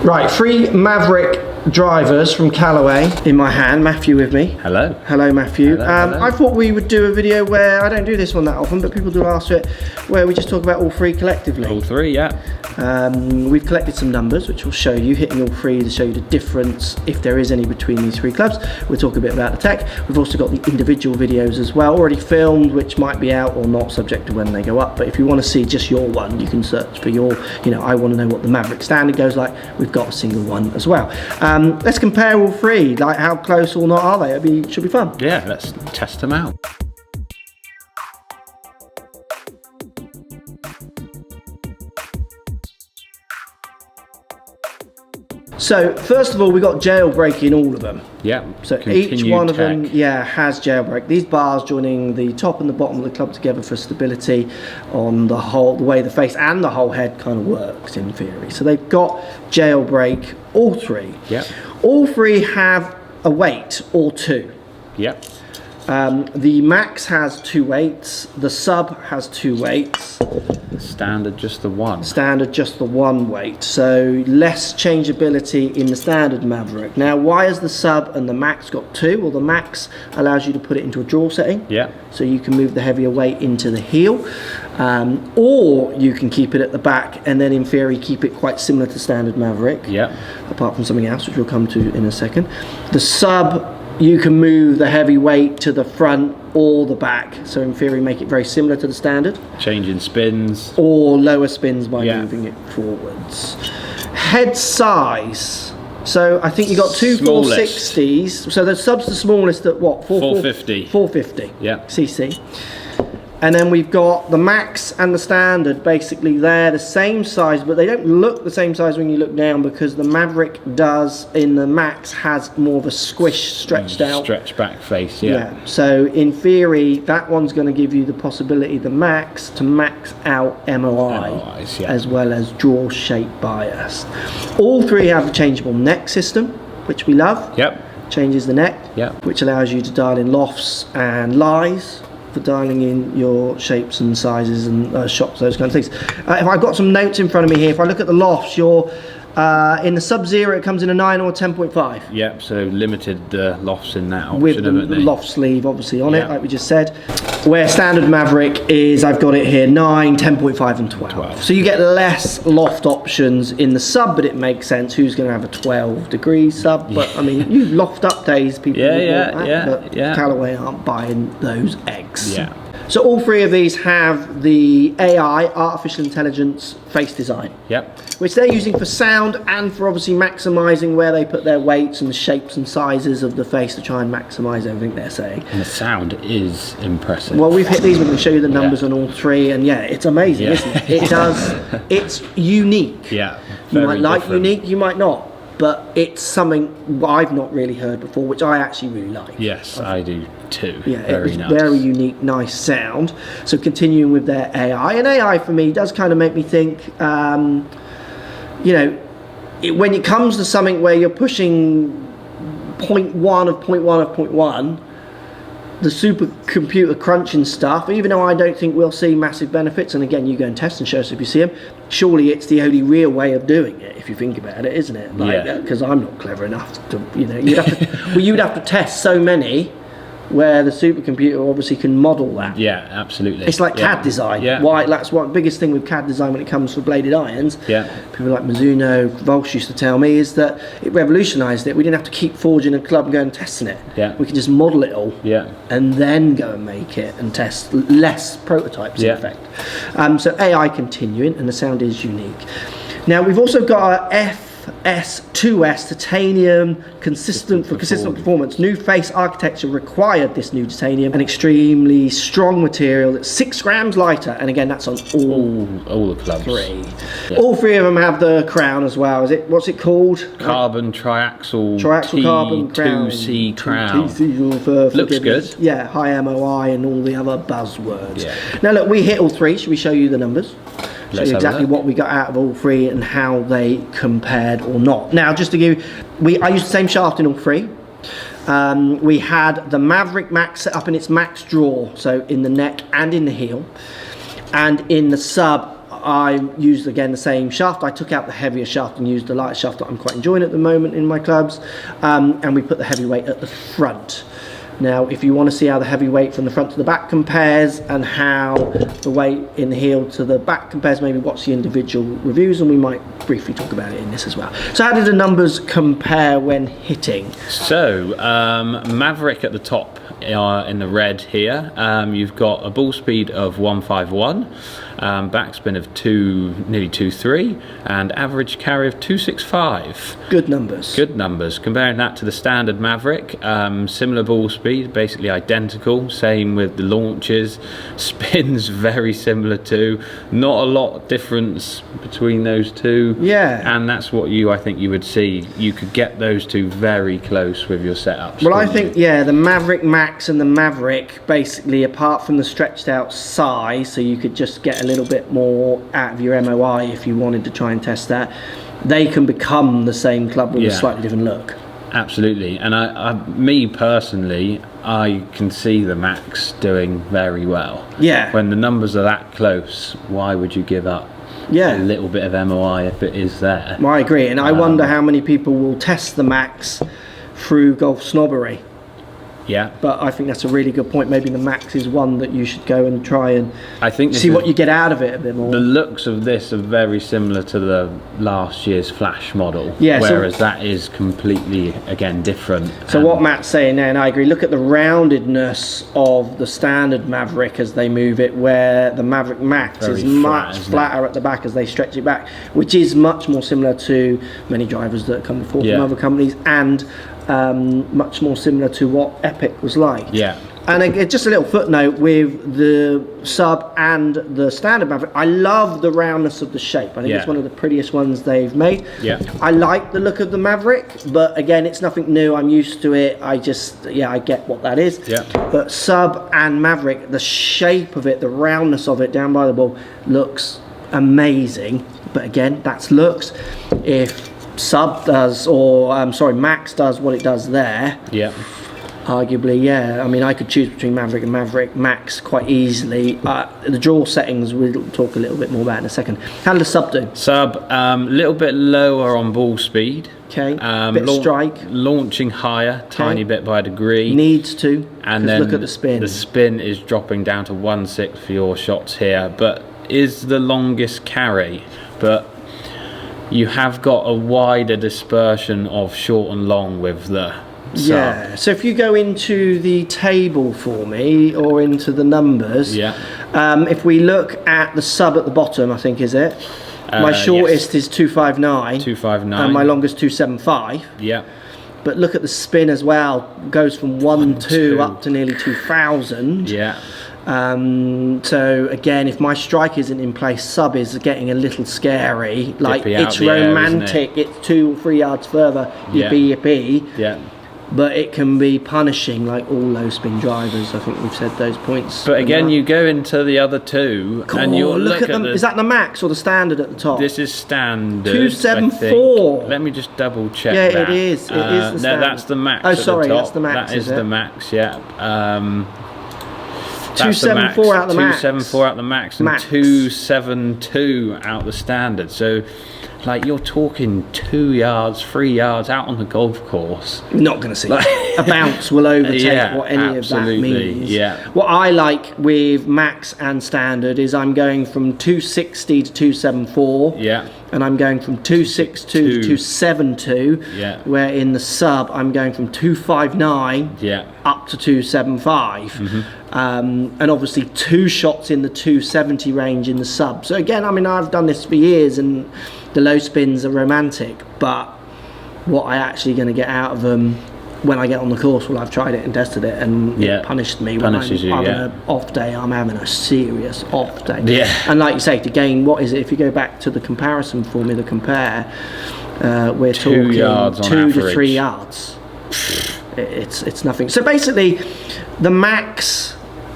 Right, 3 Mavrik drivers from Callaway in my hand. Matthew with me. Hello. Hello, Matthew. Hello. I thought we would do a video where, I don't do this one that often, but people do ask for it, where we just talk about all 3 collectively. All 3, yeah. We've collected some numbers which will show you, hitting all 3 to show you the difference, if there is any, between these 3 clubs. We'll talk a bit about the tech. We've also got the individual videos as well, already filmed, which might be out or not, subject to when they go up. But if you want to see just your one, you can search for your, I want to know what the Mavrik standard goes like. We've got a single one as well. Let's compare all 3, like how close or not are they? Should be fun. Yeah, let's test them out. So first of all, we got jailbreak in all of them. Yeah. So each one of them, has jailbreak. These bars joining the top and the bottom of the club together for stability on the way the face and the whole head kind of works in theory. So they've got jailbreak, all 3. Yeah. All 3 have a weight or 2. Yeah. The Max has 2 weights. The Sub has 2 weights. Standard just the 1. Standard just the 1 weight. So less changeability in the standard Mavrik. Now, why has the Sub and the Max got 2? Well, the Max allows you to put it into a draw setting. Yeah. So you can move the heavier weight into the heel, or you can keep it at the back and then in theory keep it quite similar to standard Mavrik. Yeah. Apart from something else, which we'll come to in a second. The Sub, you can move the heavy weight to the front or the back, so in theory make it very similar to the standard. Changing spins. Or lower spins by moving it forwards. Head size. So I think you got 2 460s. So the Sub's the smallest at what? 450. 450. Yeah. cc. And then we've got the Max and the standard, basically they're the same size, but they don't look the same size when you look down, because the Mavrik does, in the Max, has more of a squish, stretched out. Stretch back face, yeah. So in theory, that one's going to give you the possibility, the Max, to max out MOIs, as well as draw shape bias. All 3 have a changeable neck system, which we love. Yep. Changes the neck, which allows you to dial in lofts and lies, for dialing in your shapes and sizes and shops, those kind of things. If I've got some notes in front of me here, if I look at the lofts, you're in the Sub Zero, it comes in a 9 or a 10.5. Yep, so limited the lofts in that option, with the loft sleeve obviously on it, like we just said. Where standard Mavrik is, I've got it here, 9, 10.5 and 12. So you get less loft options in the Sub, but it makes sense. Who's going to have a 12 degree Sub? But I mean, you loft up days, people would want that, but Callaway aren't buying those eggs. Yeah. So all 3 of these have the AI, artificial intelligence, face design. Yep. Which they're using for sound and for obviously maximising where they put their weights and the shapes and sizes of the face to try and maximise everything they're saying. And the sound is impressive. Well, we've hit these, we're going to show you the numbers on all 3, and it's amazing, isn't it? It does, it's unique. Yeah. You might like unique, you might not. But it's something I've not really heard before, which I actually really like. Yes, I do too. Yeah, very nice. Very unique, nice sound. So continuing with their AI, and AI for me does kind of make me think, when it comes to something where you're pushing 0.1 of 0.1 of 0.1, the supercomputer crunching stuff, even though I don't think we'll see massive benefits, and again, you go and test and show us if you see them, surely it's the only real way of doing it, if you think about it, isn't it? Because I'm not clever enough to, you'd have to test so many where the supercomputer obviously can model that. Yeah, absolutely. It's like CAD design. Yeah. Why? That's what biggest thing with CAD design when it comes for bladed irons. Yeah. People like Mizuno, Volsh used to tell me, is that it revolutionised it. We didn't have to keep forging a club and going and testing it. Yeah. We could just model it all. Yeah. And then go and make it and test less prototypes in effect. So AI continuing, and the sound is unique. Now we've also got our FS2S titanium, consistent performance. New face architecture required this new titanium, an extremely strong material that's 6 grams lighter, and again that's on all the clubs. 3. Yeah. All 3 of them have the crown as well. What's it called? Carbon triaxle carbon crown. 2C crown. Looks good. Yeah, high MOI and all the other buzzwords. Yeah. Now look, we hit all 3. Should we show you the numbers? Show you exactly what we got out of all 3 and how they compared or not. Now, just to give you, I used the same shaft in all 3. We had the Mavrik Max set up in its max draw, so in the neck and in the heel. And in the Sub, I used again the same shaft. I took out the heavier shaft and used the lighter shaft that I'm quite enjoying at the moment in my clubs, and we put the heavyweight at the front. Now, if you want to see how the heavyweight from the front to the back compares and how the weight in the heel to the back compares, maybe watch the individual reviews, and we might briefly talk about it in this as well. So how did the numbers compare when hitting? So, Mavrik at the top in the red here. You've got a ball speed of 151, backspin of nearly 2.3, and average carry of 265. Good numbers. Good numbers. Comparing that to the standard Mavrik, similar ball speed, basically identical. Same with the launches. Spins very similar too. Not a lot of difference between those two. Yeah. And that's what I think you would see. You could get those two very close with your setups. Well, I think, yeah, the Mavrik Max and the Mavrik, basically, apart from the stretched out size, so you could just get a little bit more out of your MOI if you wanted to try and test that, they can become the same club with a slightly different look. Absolutely. And me personally, I can see the Max doing very well. Yeah. When the numbers are that close, why would you give up a little bit of MOI if it is there? Well, I agree, and I wonder how many people will test the Max through golf snobbery. Yeah. But I think that's a really good point. Maybe the Max is one that you should go and try and see what you get out of it a bit more. The looks of this are very similar to the last year's Flash model. Yeah, whereas that is completely, again, different. So what Matt's saying there, and I agree, look at the roundedness of the standard Mavrik as they move it, where the Mavrik Max is much flatter at the back as they stretch it back, which is much more similar to many drivers that come before from other companies, and much more similar to what Epic was like. Yeah. And just a little footnote with the sub and the standard Mavrik, I love the roundness of the shape. I think it's one of the prettiest ones they've made. Yeah. I like the look of the Mavrik, but again, it's nothing new. I'm used to it. I get what that is. Yeah. But sub and Mavrik, the shape of it, the roundness of it down by the ball looks amazing. But again, that's looks. If sub does, or Max does what it does there, arguably, I mean, I could choose between Mavrik and Mavrik Max quite easily. The draw settings we'll talk a little bit more about in a second. How did the sub do? Sub, little bit lower on ball speed. Okay, bit of strike. Launching higher, tiny bit by a degree. Needs to, and then look at the spin. The spin is dropping down to 1/6 for your shots here, but is the longest carry. But you have got a wider dispersion of short and long with the sub. Yeah, so if you go into the table for me, or into the numbers, if we look at the sub at the bottom, I think, is it? My shortest is 259. 259. And my longest 275. Yeah. But look at the spin as well. Goes from 1.2 up to nearly 2,000. Yeah. So again, if my strike isn't in place, sub is getting a little scary. Like, Dippy it's romantic. It's 2 or 3 yards further. Yippee yippee. Yeah. But it can be punishing, like all low spin drivers. I think we've said those points. But again, you go into the other two, and you'll look at them. Is that the Max or the standard at the top? This is standard. 274. Let me just double check. Yeah, that. it is. It is the standard. No, that's the Max. Oh, at sorry, the top. that's the Max. That is the Max. Yeah. 274 out the Max. 274 out the Max, and 272 out the standard. So, like, you're talking 2 yards, 3 yards out on the golf course. You're not going to see a bounce will overtake what any of that means. Yeah. What I like with Max and standard is I'm going from 260 to 274. Yeah. And I'm going from 262 to 272. Yeah. Where in the sub I'm going from 259 up to 275. Mm-hmm. And obviously 2 shots in the 270 range in the sub. So again, I mean, I've done this for years, and the low spins are romantic, but what I actually going to get out of them when I get on the course, well, I've tried it and tested it, and it punished me. Punishes when I'm you, having an off day, I'm having a serious off day. Yeah. And like you say, to gain, what is it? If you go back to the comparison for me, the compare, we're 2 talking yards on 2 average. to 3 yards. It's nothing. So basically, the Max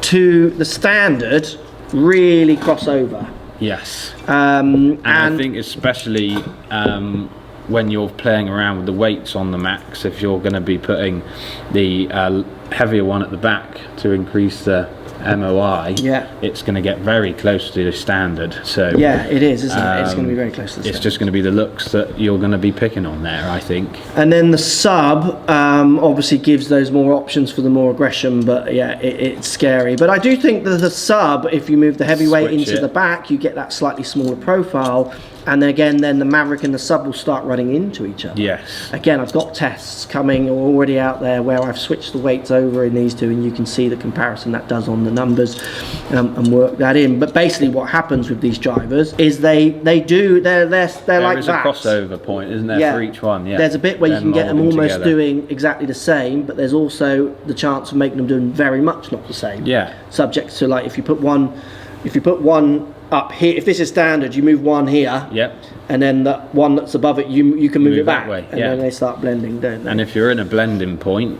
to the standard really cross over. Yes. And I think especially when you're playing around with the weights on the Max, if you're going to be putting the heavier one at the back to increase the MOI, Yeah. it's going to get very close to the standard. So Yeah, it is, isn't it? It's going to be very close to the it's standard. just going to be the looks that you're going to be picking on there, I think. And then the sub obviously gives those more options for the more aggression, but yeah, it's scary. But I do think that the sub, if you move the heavyweight Switch into it. the back, you get that slightly smaller profile. And then again, then the Mavrik and the sub will start running into each other. Yes. Again, I've got tests coming already out there where I've switched the weights over in these two, and you can see the comparison that does on the numbers and work that in. But basically, what happens with these drivers is they're like There is a that. crossover point, isn't there, for each one? Yeah. There's a bit where you They're can get them moulding almost together. doing exactly the same, but there's also the chance of making them doing very much not the same. Yeah. Subject to, like, if you put one up here, if this is standard, you move one here. Yep. And then the one that's above it, you can move it that back, way, and yeah. then they start blending, don't they? And if you're in a blending point,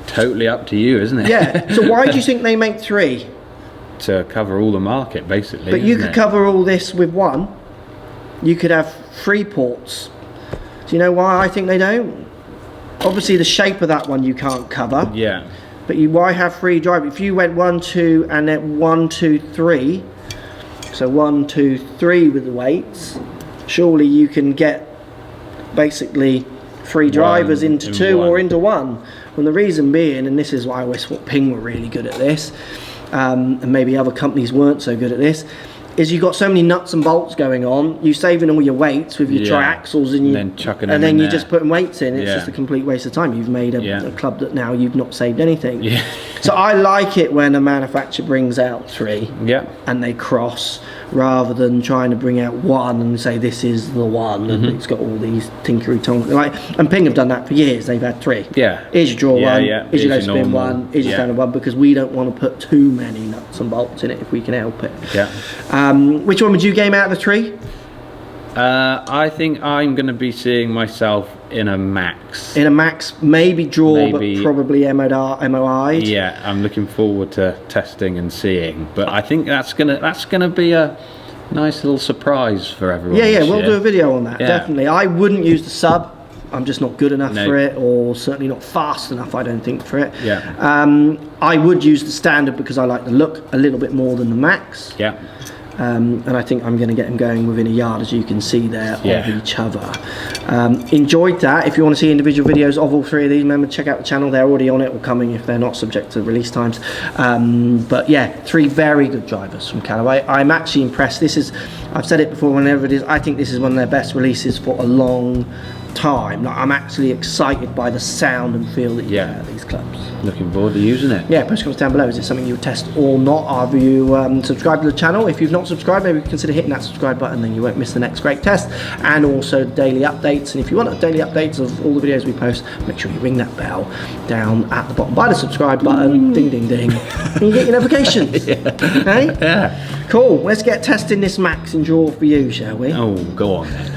totally up to you, isn't it? Yeah. So why do you think they make 3? To cover all the market, basically. But you isn't could it? cover all this with one. You could have 3 ports. Do you know why I think they don't? Obviously, the shape of that one you can't cover. Yeah. But why have 3 drive? If you went 1, 2, and then 1, 2, 3. So 1, 2, 3 with the weights. Surely you can get basically 3 drivers into in 2 one. or into 1. And the reason being, and this is why I always thought Ping were really good at this, and maybe other companies weren't so good at this, is you've got so many nuts and bolts going on. You saving all your weights with your triaxles and then chucking and them then in you're there. just putting weights in. It's Yeah. just a complete waste of time. You've made Yeah. a club that now you've not saved anything. Yeah. So I like it when a manufacturer brings out 3 Yeah. and they cross, rather than trying to bring out 1 and say this is the one and it's got all these tinkery tonk. Like, and Ping have done that for years. They've had 3. Yeah. Here's your draw Yeah, one. yeah. Here's your low Here's your spin normal. one. Here's your Yeah. standard one, because we don't want to put too many nuts and bolts in it if we can help it. Yeah. Which one would you game out of the 3? I think I'm going to be seeing myself in a Max. In a Max, maybe draw, Maybe. but probably MOI. Yeah, I'm looking forward to testing and seeing. But I think that's gonna be a nice little surprise for everyone. Yeah, this we'll year. do a video on that, Yeah. definitely. I wouldn't use the sub. I'm just not good enough No. for it, or certainly not fast enough, I don't think, for it. Yeah. I would use the standard because I like the look a little bit more than the Max. Yeah. And I think I'm going to get them going within a yard, as you can see there, Yeah. of each other. Enjoyed that. If you want to see individual videos of all 3 of these, remember, check out the channel. They're already on it or coming if they're not subject to release times. But yeah, 3 very good drivers from Callaway. I'm actually impressed. I've said it before, whenever it is, I think this is one of their best releases for a long time. Like, I'm actually excited by the sound and feel that you Yeah. get out of these clubs. Looking forward to using it. Yeah, post comments down below. Is it something you would test or not? Have you subscribed to the channel? If you've not subscribed, maybe consider hitting that subscribe button, then you won't miss the next great test. And also daily updates. And if you want daily updates of all the videos we post, make sure you ring that bell down at the bottom by the subscribe button. Ding, ding, ding. And you get your notifications. Hey? Yeah. Cool. Let's get testing this Max and draw for you, shall we? Oh, go on then.